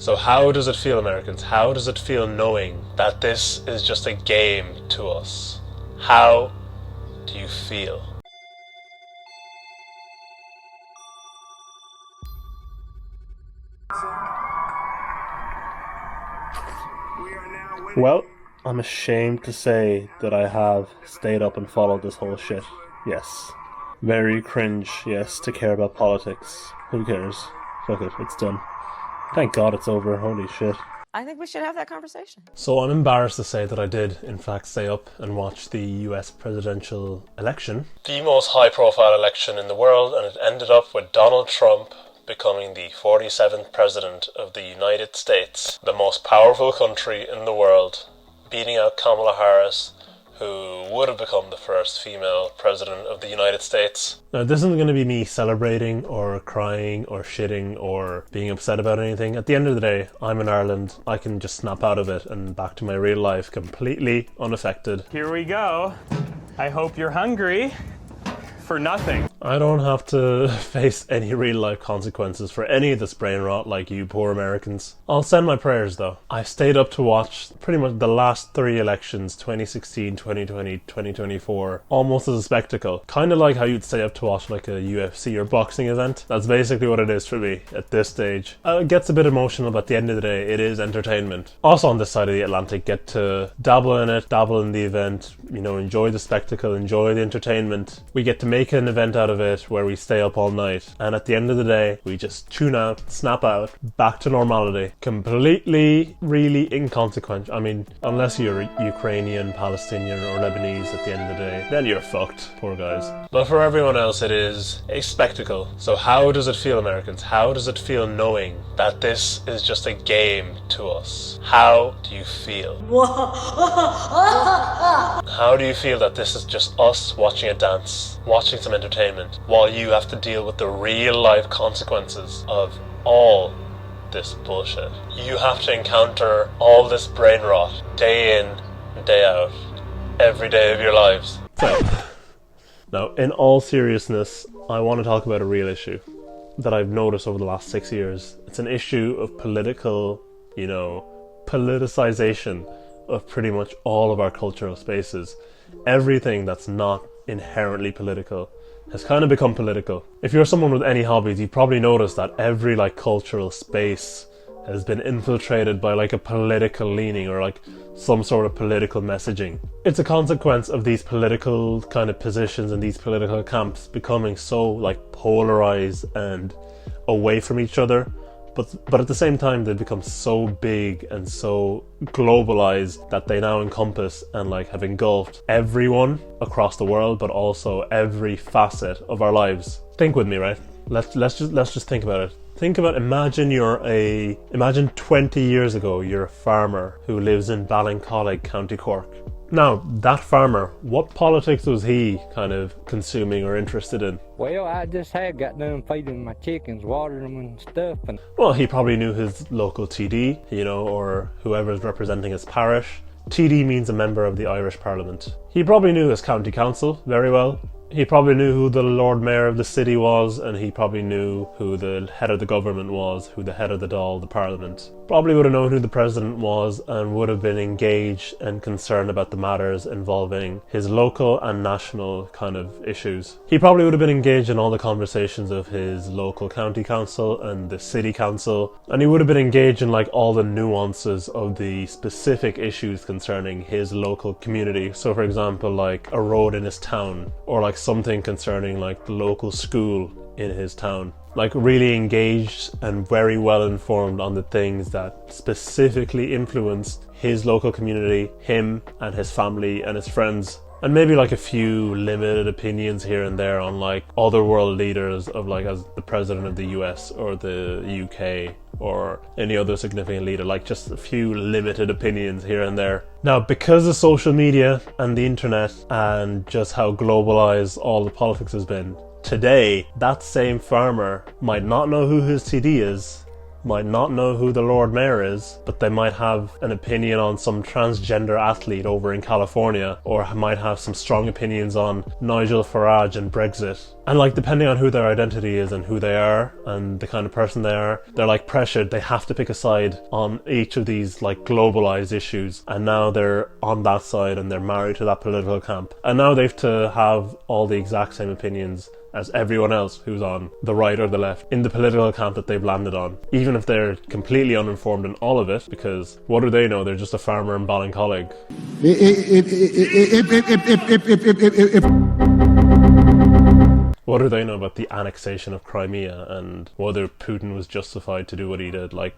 So how does it feel, Americans? How does it feel knowing that this is just a game to us? How do you feel? Well, I'm ashamed to say that I have stayed up and followed this whole shit. Yes. Very cringe, yes, to care about politics. Who cares? Fuck it, it's done. Thank God it's over, holy shit. I think we should have that conversation. So I'm embarrassed to say that I did, in fact, stay up and watch the US presidential election. The most high-profile election in the world, and it ended up with Donald Trump becoming the 47th president of the United States, the most powerful country in the world, beating out Kamala Harris, who would have become the first female president of the United States. Now, this isn't going to be me celebrating or crying or shitting or being upset about anything. At the end of the day, I'm in Ireland. I can just snap out of it and back to my real life completely unaffected. Here we go. I hope you're hungry for nothing. I don't have to face any real life consequences for any of this brain rot like you poor Americans. I'll send my prayers though. I stayed up to watch pretty much the last three elections, 2016, 2020, 2024, almost as a spectacle. Kind of like how you'd stay up to watch like a UFC or boxing event. That's basically what it is for me at this stage. It gets a bit emotional, but at the end of the day, it is entertainment. Also on this side of the Atlantic, get to dabble in it, dabble in the event, you know, enjoy the spectacle, enjoy the entertainment. We get to make an event out of it where we stay up all night, and at the end of the day we just tune out, snap out, back to normality. Completely really inconsequential. I mean, unless you're Ukrainian, Palestinian or Lebanese, at the end of the day, then you're fucked, poor guys. But for everyone else it is a spectacle. So how does it feel, Americans? How does it feel knowing that this is just a game to us? How do you feel? How do you feel that this is just us watching a dance, watching some entertainment, while you have to deal with the real life consequences of all this bullshit? You have to encounter all this brain rot day in and day out, every day of your lives. So, now, in all seriousness, I want to talk about a real issue that I've noticed over the last 6 years. It's an issue of political, politicization of pretty much all of our cultural spaces. Everything that's not inherently political has kind of become political. If you're someone with any hobbies, you've probably noticed that every cultural space has been infiltrated by a political leaning or some sort of political messaging. It's a consequence of these political kind of positions and these political camps becoming so polarized and away from each other. But at the same time, they've become so big and so globalized that they now encompass and have engulfed everyone across the world, but also every facet of our lives. Think with me, right? Let's just think about it. Imagine 20 years ago, you're a farmer who lives in Ballincollig, County Cork. Now, that farmer, what politics was he kind of consuming or interested in? Well, I just had got done feeding my chickens, watering them and stuff. Well, he probably knew his local TD, or whoever's representing his parish. TD means a member of the Irish Parliament. He probably knew his county council very well. He probably knew who the Lord Mayor of the city was, and he probably knew who the head of the government was, who the head of the Dáil, the Parliament. Probably would have known who the president was and would have been engaged and concerned about the matters involving his local and national kind of issues. He probably would have been engaged in all the conversations of his local county council and the city council, and he would have been engaged in all the nuances of the specific issues concerning his local community. So for example, a road in his town, or something concerning the local school in his town. Really engaged and very well informed on the things that specifically influenced his local community, him and his family and his friends. And maybe a few limited opinions here and there on other world leaders of as the president of the US or the UK or any other significant leader, just a few limited opinions here and there. Now, because of social media and the internet and just how globalized all the politics has been, today that same farmer might not know who his TD is, might not know who the Lord Mayor is, but they might have an opinion on some transgender athlete over in California, or might have some strong opinions on Nigel Farage and Brexit. And like, depending on who their identity is and who they are and the kind of person they are, they're like pressured, they have to pick a side on each of these like globalized issues, and now they're on that side and they're married to that political camp, and now they have to have all the exact same opinions as everyone else who's on the right or the left in the political camp that they've landed on, even if they're completely uninformed in all of it, because what do they know? They're just a farmer in Ballincollig. What do they know about the annexation of Crimea and whether Putin was justified to do what he did? Like,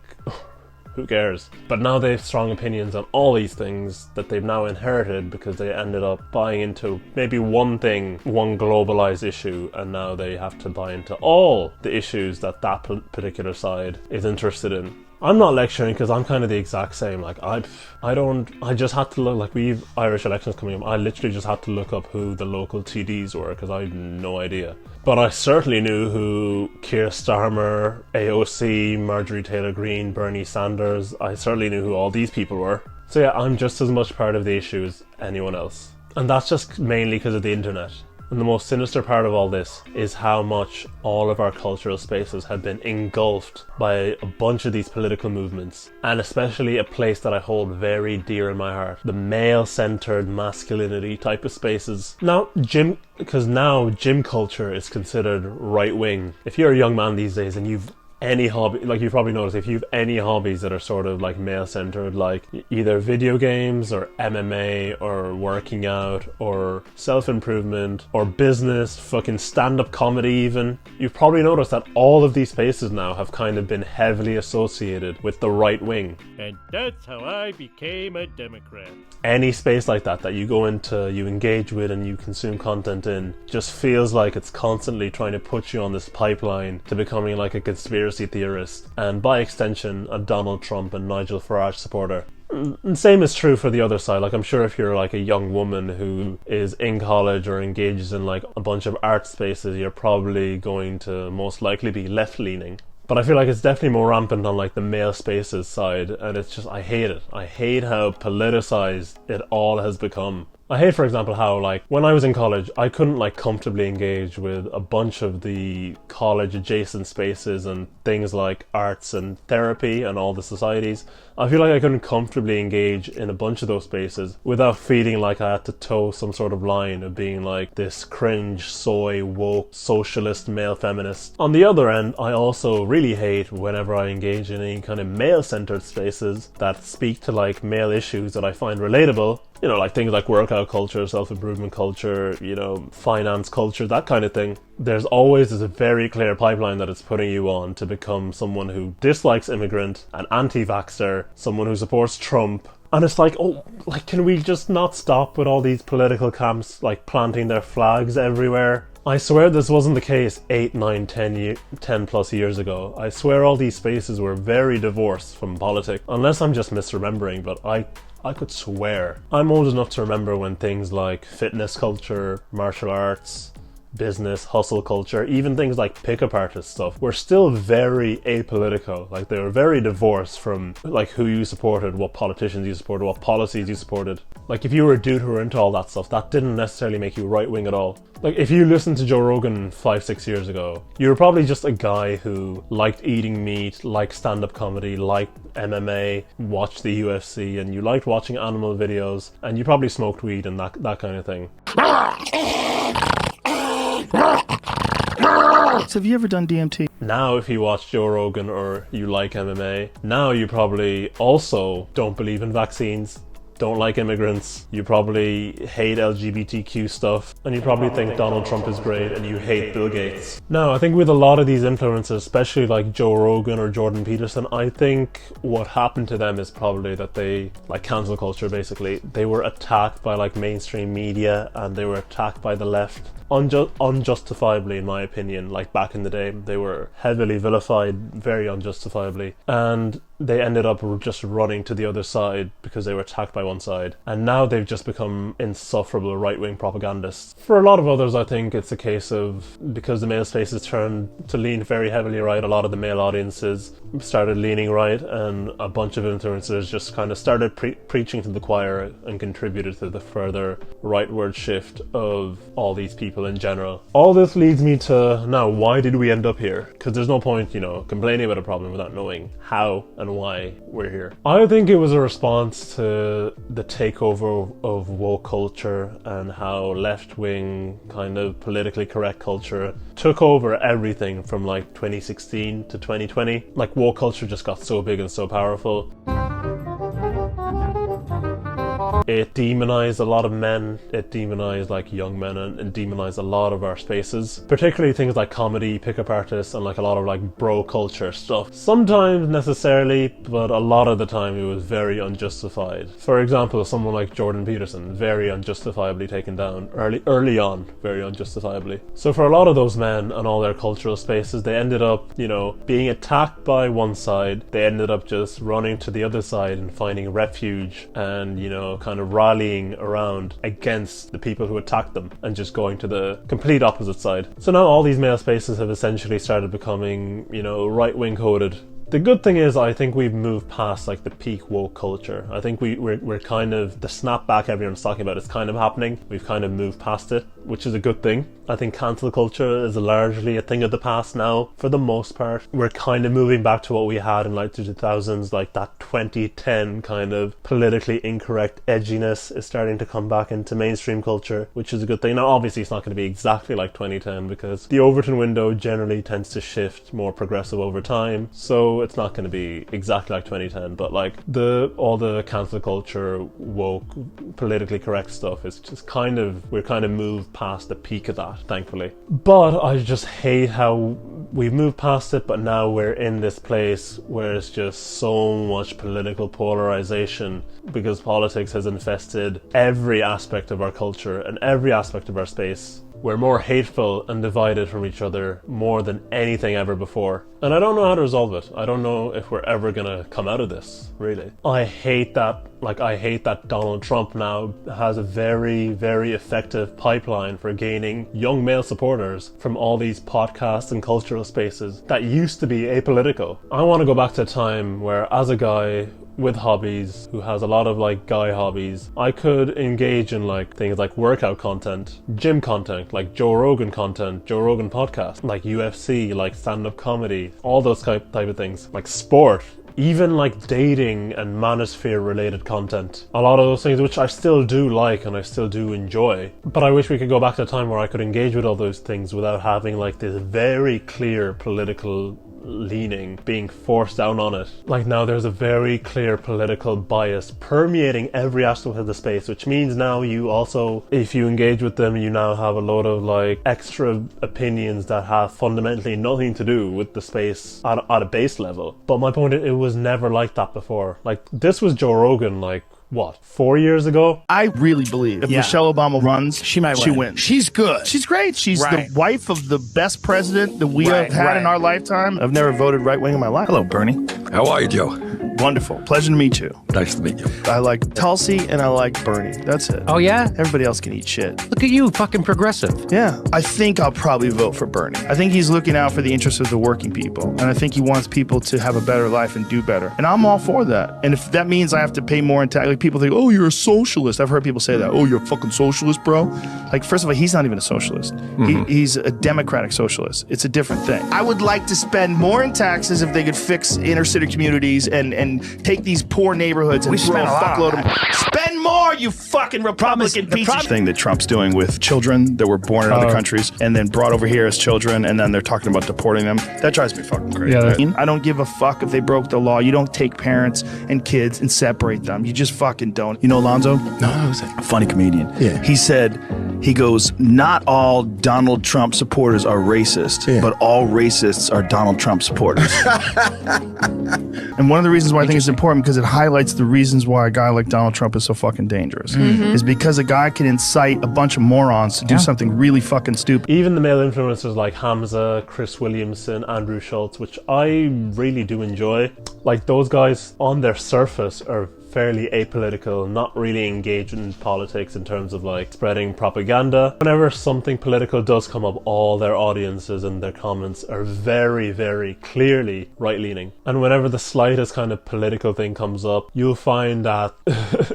who cares? But now they have strong opinions on all these things that they've now inherited because they ended up buying into maybe one thing, one globalized issue, and now they have to buy into all the issues that that particular side is interested in. I'm not lecturing because I'm kind of the exact same. Like, I just had to look, like, we've Irish elections coming up. I literally just had to look up who the local TDs were because I had no idea. But I certainly knew who Keir Starmer, AOC, Marjorie Taylor Greene, Bernie Sanders, I certainly knew who all these people were. So yeah, I'm just as much part of the issue as anyone else. And that's just mainly because of the internet. And the most sinister part of all this is how much all of our cultural spaces have been engulfed by a bunch of these political movements, and especially a place that I hold very dear in my heart, the male-centered masculinity type of spaces. Because now gym culture is considered right-wing. If you're a young man these days and you've any hobby, like you've probably noticed, if you've any hobbies that are sort of like male-centered, like either video games or MMA or working out or self-improvement or business, fucking stand-up comedy even, you've probably noticed that all of these spaces now have kind of been heavily associated with the right wing. And that's how I became a Democrat. Any space like that you go into, you engage with and you consume content in, just feels like it's constantly trying to put you on this pipeline to becoming like a conspiracy theorist, and by extension a Donald Trump and Nigel Farage supporter. And same is true for the other side. Like, I'm sure if you're like a young woman who is in college or engages in like a bunch of art spaces, you're probably going to most likely be left-leaning. But I feel like it's definitely more rampant on like the male spaces side, and it's just, I hate it. I hate how politicized it all has become. I hate, for example, how like when I was in college, I couldn't like comfortably engage with a bunch of the college adjacent spaces and things like arts and therapy and all the societies. I feel like I couldn't comfortably engage in a bunch of those spaces without feeling like I had to toe some sort of line of being like this cringe, soy, woke, socialist male feminist. On the other end, I also really hate whenever I engage in any kind of male-centered spaces that speak to like male issues that I find relatable. You know, like things like workout culture, self-improvement culture, you know, finance culture, that kind of thing. There's always this very clear pipeline that it's putting you on to become someone who dislikes immigrant, an anti-vaxxer, someone who supports Trump. And it's like, oh, like, can we just not stop with all these political camps, like, planting their flags everywhere? I swear this wasn't the case 8, 9, 10 plus years ago. I swear all these spaces were very divorced from politics. Unless I'm just misremembering, but I could swear. I'm old enough to remember when things like fitness culture, martial arts, business, hustle culture, even things like pickup artist stuff were still very apolitical. Like, they were very divorced from like who you supported, what politicians you supported, what policies you supported. Like, if you were a dude who were into all that stuff, that didn't necessarily make you right wing at all. Like, if you listened to Joe Rogan 5-6 years ago, you were probably just a guy who liked eating meat, liked stand-up comedy, liked MMA, watched the UFC, and you liked watching animal videos, and you probably smoked weed and that kind of thing. So have you ever done DMT? Now, if you watch Joe Rogan or you like MMA, now you probably also don't believe in vaccines, don't like immigrants, you probably hate LGBTQ stuff, and you probably think Donald Trump is great and you hate Bill Gates. Now, I think with a lot of these influencers, especially like Joe Rogan or Jordan Peterson, I think what happened to them is probably that they, like cancel culture basically, they were attacked by like mainstream media and they were attacked by the left. unjustifiably, in my opinion. Like back in the day, they were heavily vilified, very unjustifiably, and they ended up just running to the other side because they were attacked by one side. And now they've just become insufferable right-wing propagandists. For a lot of others, I think it's a case of, because the male spaces turned to lean very heavily right, a lot of the male audiences started leaning right, and a bunch of influencers just kind of started preaching to the choir and contributed to the further rightward shift of all these people in general. All this leads me to, now, why did we end up here? Because there's no point, complaining about a problem without knowing how and why we're here. I think it was a response to the takeover of woke culture and how left-wing kind of politically correct culture took over everything from like 2016 to 2020. Like woke culture just got so big and so powerful. It demonized a lot of men, it demonized like young men, and demonized a lot of our spaces, particularly things like comedy, pickup artists, and like a lot of like bro culture stuff. Sometimes necessarily, but a lot of the time it was very unjustified. For example, someone like Jordan Peterson, very unjustifiably taken down early on, very unjustifiably. So for a lot of those men and all their cultural spaces, they ended up, being attacked by one side, they ended up just running to the other side and finding refuge and, kind of rallying around against the people who attacked them and just going to the complete opposite side. So now all these male spaces have essentially started becoming, right-wing coded. The good thing is, I think we've moved past like the peak woke culture. I think we're kind of, the snapback everyone's talking about is kind of happening. We've kind of moved past it, which is a good thing. I think cancel culture is largely a thing of the past now, for the most part. We're kind of moving back to what we had in like the 2000s, like that 2010 kind of politically incorrect edginess is starting to come back into mainstream culture, which is a good thing. Now, obviously, it's not going to be exactly like 2010 because the Overton window generally tends to shift more progressive over time. So it's not going to be exactly like 2010, but like all the cancel culture, woke, politically correct stuff is just we're kind of moved past the peak of that, thankfully. But I just hate how we've moved past it, but now we're in this place where it's just so much political polarization because politics has infested every aspect of our culture and every aspect of our space. We're more hateful and divided from each other more than anything ever before. And I don't know how to resolve it. I don't know if we're ever gonna come out of this, really. I hate that Donald Trump now has a very, very effective pipeline for gaining young male supporters from all these podcasts and cultural spaces that used to be apolitical. I want to go back to a time where, as a guy with hobbies, who has a lot of like guy hobbies, I could engage in like things like workout content, gym content, like Joe Rogan content, Joe Rogan podcast, like UFC, like stand-up comedy, all those type of things, like sport, even like dating and manosphere related content. A lot of those things which I still do like and I still do enjoy. But I wish we could go back to a time where I could engage with all those things without having like this very clear political leaning being forced down on it. Like now there's a very clear political bias permeating every aspect of the space, which means now you also, if you engage with them, you now have a load of like extra opinions that have fundamentally nothing to do with the space at a base level. But my point is, it was never like that before. Like this was Joe Rogan like, what, 4 years ago? I really believe if Michelle Obama runs, she wins. She's good. She's great. She's the wife of the best president that we have had in our lifetime. I've never voted right-wing in my life. Hello, Bernie. How are you, Joe? Wonderful. Pleasure to meet you. Nice to meet you. I like Tulsi and I like Bernie. That's it. Oh, yeah? Everybody else can eat shit. Look at you, fucking progressive. Yeah. I think I'll probably vote for Bernie. I think he's looking out for the interests of the working people. And I think he wants people to have a better life and do better. And I'm all for that. And if that means I have to pay more in tax, like people think, oh, you're a socialist. I've heard people say that. Oh, you're a fucking socialist, bro. Like, first of all, he's not even a socialist. He's a democratic socialist. It's a different thing. I would like to spend more in taxes if they could fix inner city communities and take these poor neighborhoods and throw a fuckload of them. Spend more, you fucking Republican piece of thing that Trump's doing with children that were born in other countries and then brought over here as children, and then they're talking about deporting them. That drives me fucking crazy. Yeah, I don't give a fuck if they broke the law. You don't take parents and kids and separate them. You just fucking don't. You know Alonzo? No, who's that? A funny comedian. Yeah. He said, He goes, not all Donald Trump supporters are racist, but all racists are Donald Trump supporters. And one of the reasons why I think it's important, because it highlights the reasons why a guy like Donald Trump is so fucking dangerous, is because a guy can incite a bunch of morons to do something really fucking stupid. Even the male influencers like Hamza, Chris Williamson, Andrew Schultz, which I really do enjoy, like those guys on their surface are fairly apolitical, not really engaged in politics in terms of like spreading propaganda. Whenever something political does come up, all their audiences and their comments are very, very clearly right-leaning. And whenever the slightest kind of political thing comes up, you'll find that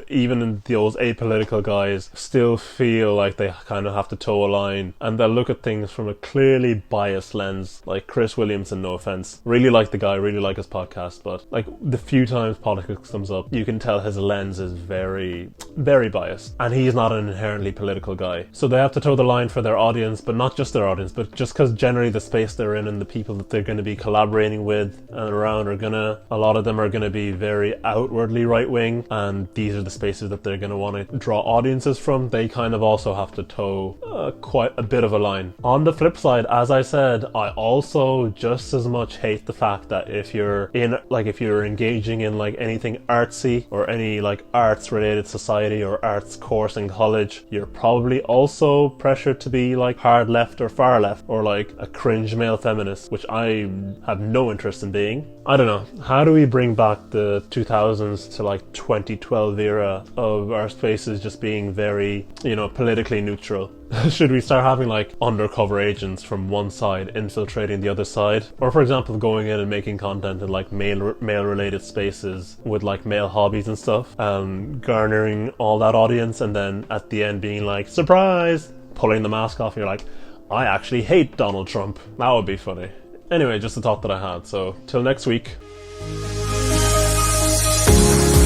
even those apolitical guys still feel like they kind of have to toe a line, and they'll look at things from a clearly biased lens. Like Chris Williamson, no offense, really like the guy, really like his podcast, but like the few times politics comes up, you can tell his lens is very, very biased, and he's not an inherently political guy. So they have to toe the line for their audience, but not just their audience, but just because generally the space they're in and the people that they're going to be collaborating with and around are gonna, a lot of them are going to be very outwardly right-wing, and these are the spaces that they're going to want to draw audiences from. They kind of also have to toe quite a bit of a line. On the flip side, as I said, I also just as much hate the fact that if you're engaging in like anything artsy or any like arts related society or arts course in college, you're probably also pressured to be like hard left or far left, or like a cringe male feminist, which I have no interest in being. I don't know, how do we bring back the 2000s to like 2012 era of our spaces just being very, politically neutral? Should we start having like undercover agents from one side infiltrating the other side? Or for example, going in and making content in like male related spaces with like male hobbies and stuff, garnering all that audience, and then at the end being like, surprise, pulling the mask off and you're like, I actually hate Donald Trump. That would be funny. Anyway, just a thought that I had. So till next week.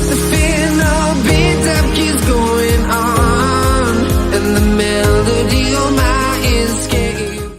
The fear no beat